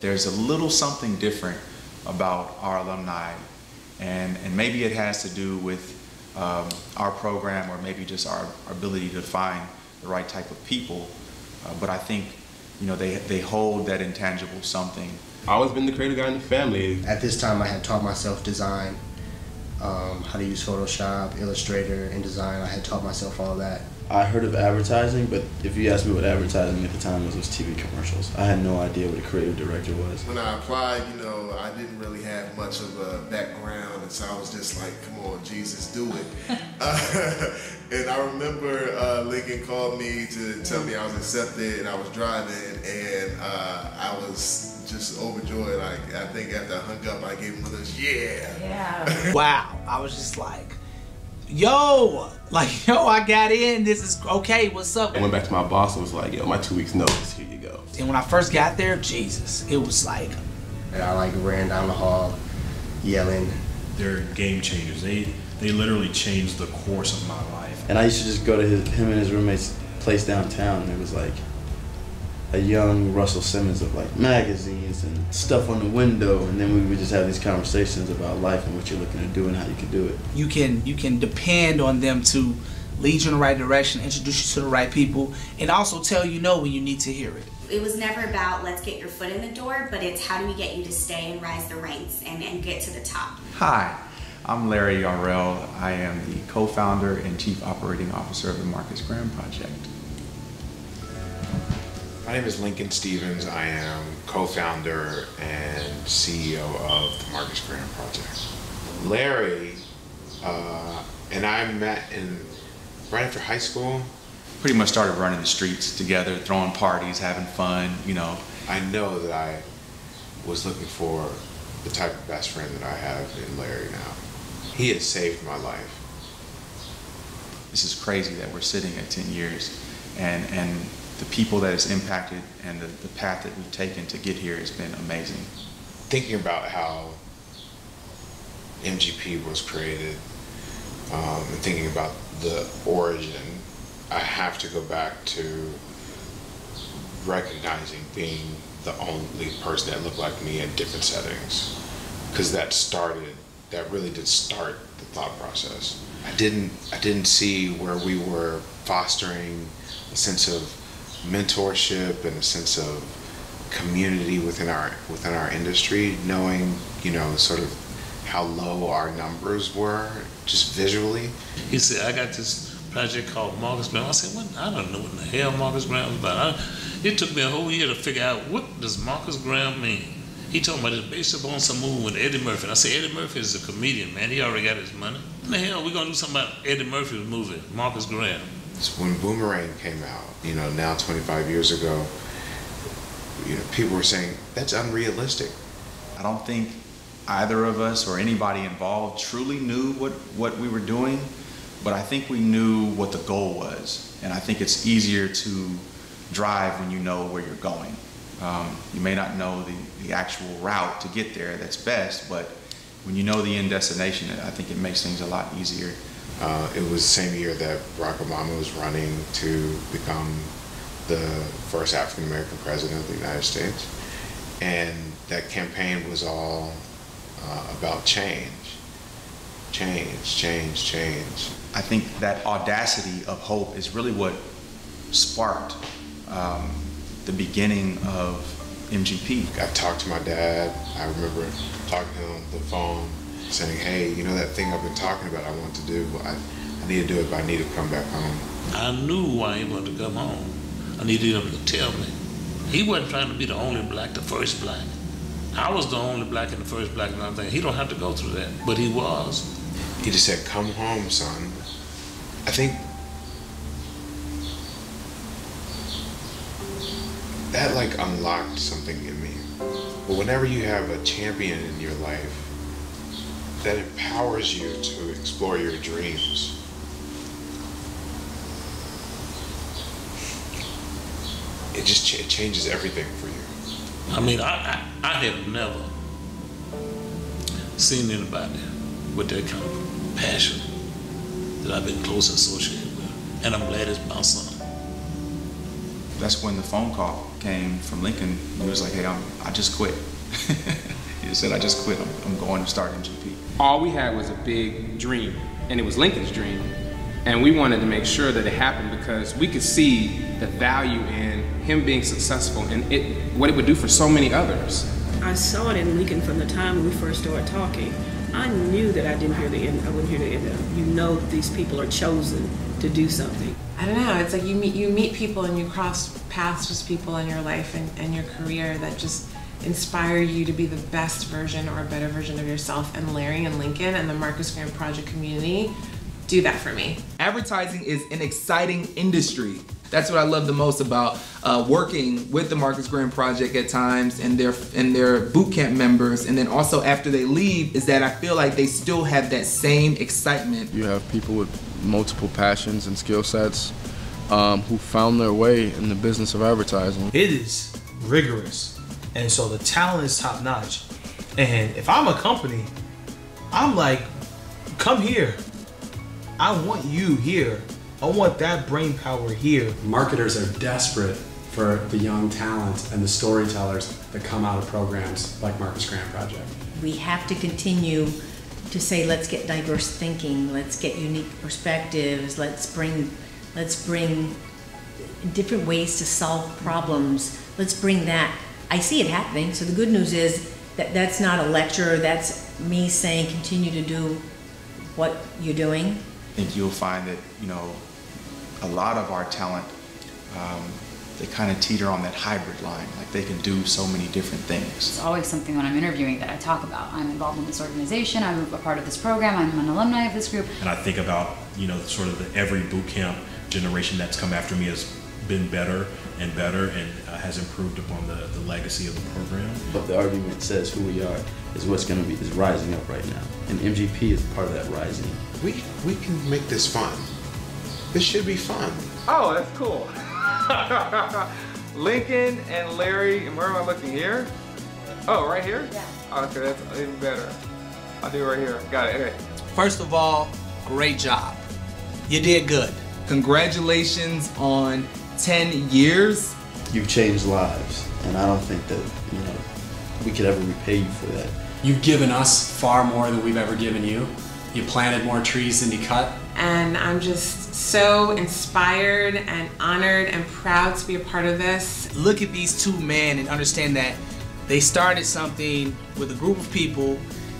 There's a little something different about our alumni, and maybe it has to do with our program, or maybe just our ability to find the right type of people. But I think, you know, they hold that intangible something. I've always been the creative guy in the family. At this time, I had taught myself design, how to use Photoshop, Illustrator, InDesign. I had taught myself all that. I heard of advertising, but if you asked me what advertising at the time was TV commercials. I had no idea what a creative director was. When I applied, you know, I didn't really have much of a background, and so I was just like, come on, Jesus, do it. And I remember Lincoln called me to tell me I was accepted, and I was driving, and I was just overjoyed. Like, I think after I hung up, I gave him one of those, yeah. Wow, I was just like, yo, I got in, this is okay, what's up? I went back to my boss and was like, yo, my 2 weeks notice, here you go. And when I first got there, Jesus, it was like. And I ran down the hall yelling. They're game changers. They literally changed the course of my life. And I used to just go to him and his roommate's place downtown, and it was like a young Russell Simmons of like magazines and stuff on the window, and then we would just have these conversations about life and what you're looking to do and how you can do it. You can depend on them to lead you in the right direction, introduce you to the right people, and also tell you no when you need to hear it. It was never about let's get your foot in the door, but it's how do we get you to stay and rise the ranks and get to the top. Hi, I'm Larry Yarrell. I am the co-founder and chief operating officer of the Marcus Graham Project. My name is Lincoln Stevens. I am co-founder and CEO of the Marcus Graham Project. Larry and I met right after high school. Pretty much started running the streets together, throwing parties, having fun, you know. I know that I was looking for the type of best friend that I have in Larry now. He has saved my life. This is crazy that we're sitting at 10 years, and the people that it's impacted and the path that we've taken to get here has been amazing. Thinking about how MGP was created and thinking about the origin, I have to go back to recognizing being the only person that looked like me in different settings, because that really did start the thought process. I didn't see where we were fostering a sense of mentorship and a sense of community within our industry, knowing, you know, sort of how low our numbers were just visually. He said, I got this project called Marcus Graham. I said, what? I don't know what in the hell Marcus Graham was about. It took me a whole year to figure out what does Marcus Graham mean. He told me it's based upon some movie with Eddie Murphy. And I said, Eddie Murphy is a comedian, man. He already got his money. What the hell, we're gonna do something about Eddie Murphy's movie, Marcus Graham. When Boomerang came out, you know, now 25 years ago, you know, people were saying, that's unrealistic. I don't think either of us or anybody involved truly knew what we were doing, but I think we knew what the goal was. And I think it's easier to drive when you know where you're going. You may not know the actual route to get there that's best, but when you know the end destination, I think it makes things a lot easier. It was the same year that Barack Obama was running to become the first African-American president of the United States. And that campaign was all about change. Change, change, change. I think that audacity of hope is really what sparked the beginning of MGP. I talked to my dad. I remember talking to him on the phone, saying, hey, you know that thing I've been talking about I want to do? I need to do it, but I need to come back home. I knew why he wanted to come home. I needed him to tell me. He wasn't trying to be the only black, the first black. I was the only black and the first black, and I'm thinking, he don't have to go through that, but he was. He just said, come home, son. I think that like unlocked something in me. But whenever you have a champion in your life that empowers you to explore your dreams, it changes everything for you. I mean, I have never seen anybody with that kind of passion that I've been close associated with. And I'm glad it's my son. that's when the phone call came from Lincoln. He was like, hey, I just quit. He said, I just quit. I'm going to start MGP. All we had was a big dream, and it was Lincoln's dream. And we wanted to make sure that it happened because we could see the value in him being successful and what it would do for so many others. I saw it in Lincoln from the time when we first started talking. I knew that I wouldn't hear the end of it. You know that these people are chosen to do something. I don't know, it's like you meet people and you cross paths with people in your life and your career that just inspire you to be the best version or a better version of yourself. And Larry and Lincoln and the Marcus Graham Project community do that for me. Advertising is an exciting industry. That's what I love the most about working with the Marcus Graham Project at times and their boot camp members, and then also after they leave, is that I feel like they still have that same excitement. You have people with multiple passions and skill sets who found their way in the business of advertising. It is rigorous, and so the talent is top notch. And if I'm a company, I'm like, come here. I want you here. I want that brain power here. Marketers are desperate for the young talent and the storytellers that come out of programs like Marcus Graham Project. We have to continue to say, let's get diverse thinking, let's get unique perspectives, let's bring different ways to solve problems. Let's bring that. I see it happening. So the good news is that that's not a lecture, that's me saying continue to do what you're doing. I think you'll find that, you know, a lot of our talent, they kind of teeter on that hybrid line. Like they can do so many different things. It's always something when I'm interviewing that I talk about. I'm involved in this organization, I'm a part of this program, I'm an alumni of this group. And I think about, you know, sort of every boot camp generation that's come after me has been better and has improved upon the legacy of the program. But the argument says who we are is what's going to be is rising up right now. And MGP is part of that rising. We can make this fun. This should be fun. Oh, that's cool. Lincoln and Larry, and where am I looking here? Oh, right here? Yeah. Okay, that's even better. I'll do it right here. Got it. Okay. First of all, great job. You did good. Congratulations on 10 years. You've changed lives, and I don't think that, you know, we could ever repay you for that. You've given us far more than we've ever given you. You planted more trees than you cut. And I'm just so inspired and honored and proud to be a part of this. Look at these two men and understand that they started something with a group of people.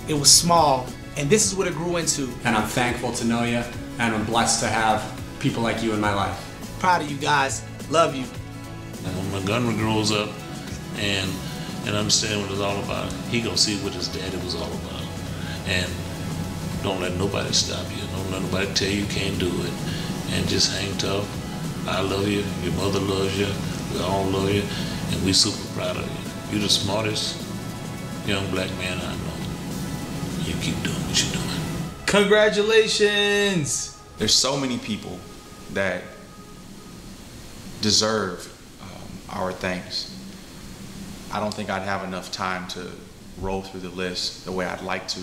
It was small, and this is what it grew into. And I'm thankful to know you, and I'm blessed to have people like you in my life. Proud of you guys. Love you. And when Montgomery grows up and understand what it's all about, he gonna see what his daddy was all about. And don't let nobody stop you. Don't let nobody tell you can't do it. And just hang tough. I love you. Your mother loves you. We all love you. And we super proud of you. You're the smartest young black man I know. You keep doing what you're doing. Congratulations. There's so many people that deserve our thanks. I don't think I'd have enough time to roll through the list the way I'd like to.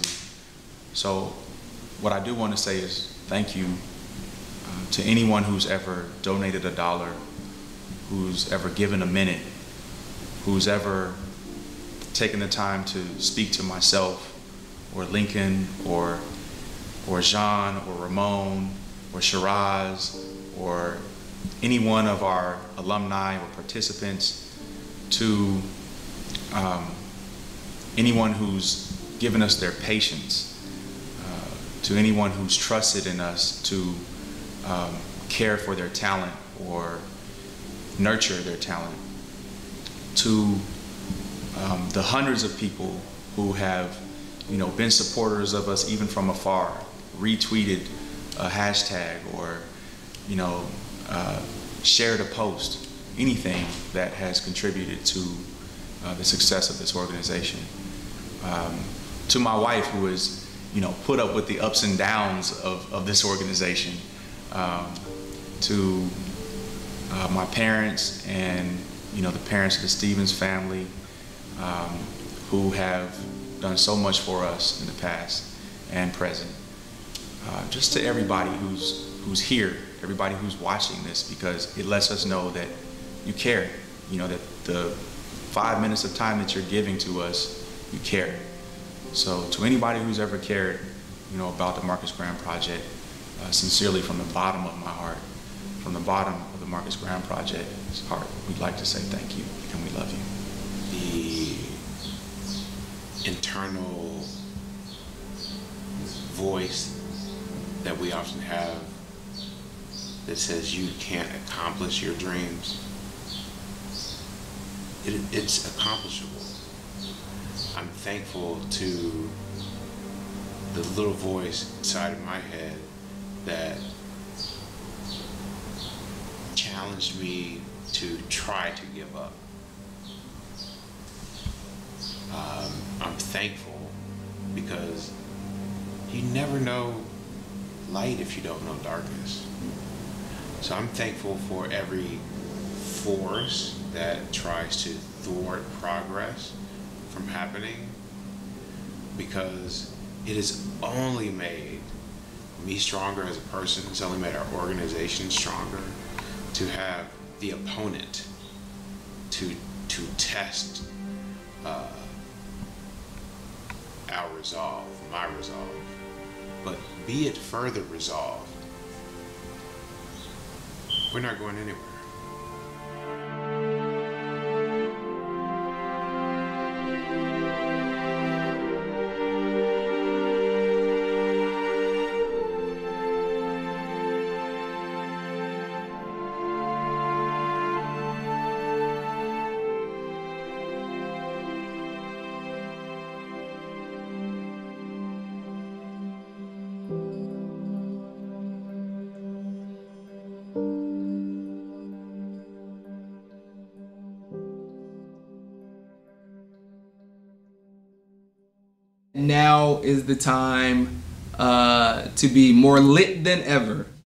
So what I do want to say is thank you to anyone who's ever donated $1, who's ever given a minute, who's ever taken the time to speak to myself or Lincoln or Jean or Ramon or Shiraz or any one of our alumni or participants, to anyone who's given us their patience, to anyone who's trusted in us to care for their talent or nurture their talent, to the hundreds of people who have, you know, been supporters of us even from afar, retweeted a hashtag or, you know, shared a post, anything that has contributed to the success of this organization. To my wife, who has, you know, put up with the ups and downs of this organization, to my parents and, you know, the parents of the Stevens family, who have done so much for us in the past and present. Just to everybody who's here, everybody who's watching this, because it lets us know that you care. You know, that the 5 minutes of time that you're giving to us, you care. So to anybody who's ever cared, you know, about the Marcus Graham Project, sincerely from the bottom of my heart, from the bottom of the Marcus Graham Project's heart, we'd like to say thank you and we love you. The internal voice that we often have that says you can't accomplish your dreams, it's accomplishable. I'm thankful to the little voice inside of my head that challenged me to try to give up. I'm thankful because you never know light if you don't know darkness. So I'm thankful for every force that tries to thwart progress from happening, because it has only made me stronger as a person. It's only made our organization stronger to have the opponent to test our resolve, my resolve. But be it further resolved, we're not going anywhere. Now is the time to be more lit than ever.